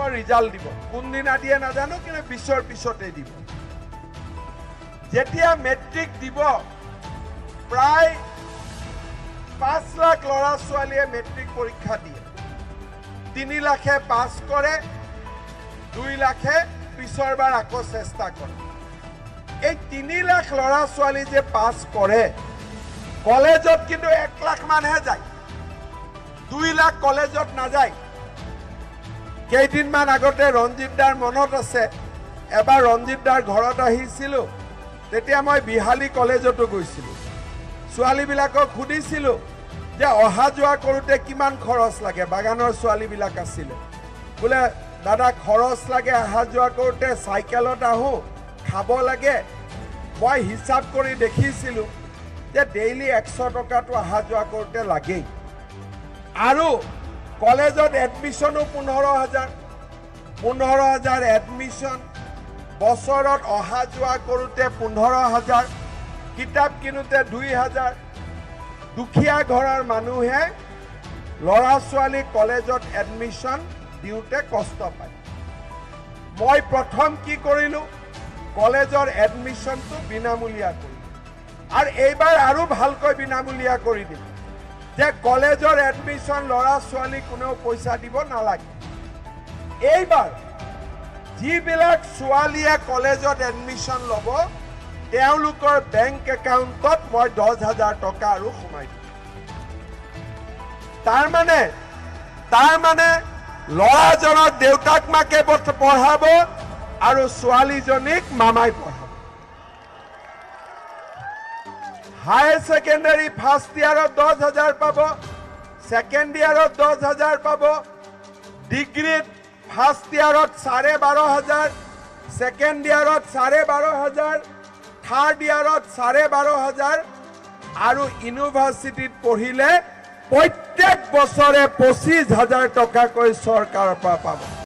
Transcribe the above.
মেট্ৰিকৰ ৰিজাল্ট দিব কোনদিনা দিয়ে নাজানো কিন্তু বিছৰ পিছতে দিব যেতিয়া মেট্ৰিক দিব প্ৰায় 5 লাখ ল'ৰা ছোৱালীয়ে মেট্ৰিক পৰীক্ষা দিয়ে 3 লাখে পাছ কৰে 2 লাখে পিছৰবাৰ আকৌ চেষ্টা কৰে এই 3 লাখ ল'ৰা ছোৱালী যে পাছ কৰে কলেজত কিন্তু 1 লাখ মানহে যায় 2 লাখ কলেজত নাযায় কেইদিনমান আগতে ৰঞ্জিত দাৰ মনত আছে এবাৰ ৰঞ্জিত দাৰ ঘৰত আহিছিল তেতিয়া মই বিহালী কলেজতো গৈছিল ছোৱালীবিলাকক খুদিছিল যে অহা যোৱা কৰোতে কিমান খৰচ লাগে বাগানৰ ছোৱালীবিলাক আছিল বোলে দাদা খৰচ লাগে অহা যোৱা কৰোতে সাইকেলত আহো খাব লাগে মই হিসাব কৰি দেখিছিল যে ডেইলি 100 টকাটো অহা যোৱা কৰোতে লাগে আৰু কলেজত এডমিশনো 15000 এডমিশন বছৰত অহা যোৱা কৰোতে 15000 কিতাপ কিনোতে 2000 দুখীয়া ঘৰৰ মানুহে ল'ৰা ছোৱালী কলেজত এডমিশন দিওতে কষ্ট পায় মই প্ৰথম কি কৰিলো কলেজৰ এডমিশনটো বিনামূলীয়া কৰিলো আৰু এইবাৰ আৰু ভালকৈ বিনামূলীয়া কৰি দিম যে কলেজৰ এডমিশন ল'ৰা ছোৱালী কোনেও পইচা দিব নালাগে এইবাৰ যিবিলাক ছোৱালীয়ে কলেজত এডমিশন ল'ব তেওঁলোকৰ বেংক একাউণ্টত মই 10000 টকা আৰু সোমাই দিম তাৰ মানে ল'ৰাজনৰ দেউতাক মাকে পঢ়াব আৰু ছোৱালীজনীক মামাই পঢ়াব হায়াৰ সেকেন্ডাৰী ফাৰ্ষ্ট ইয়াৰত 10000 পাব সেকেন্ড ইয়াৰত 10000 পাব ডিগ্ৰীত ফাৰ্ষ্ট ইয়াৰত 12500 সেকেন্ড ইয়াৰত 12500 থাৰ্ড ইয়াৰত 12500 আৰু ইউনিভাৰ্সিটিত পঢ়িলে প্ৰত্যেক বছৰে 25000 টকাকৈ চৰকাৰৰ পৰা পাব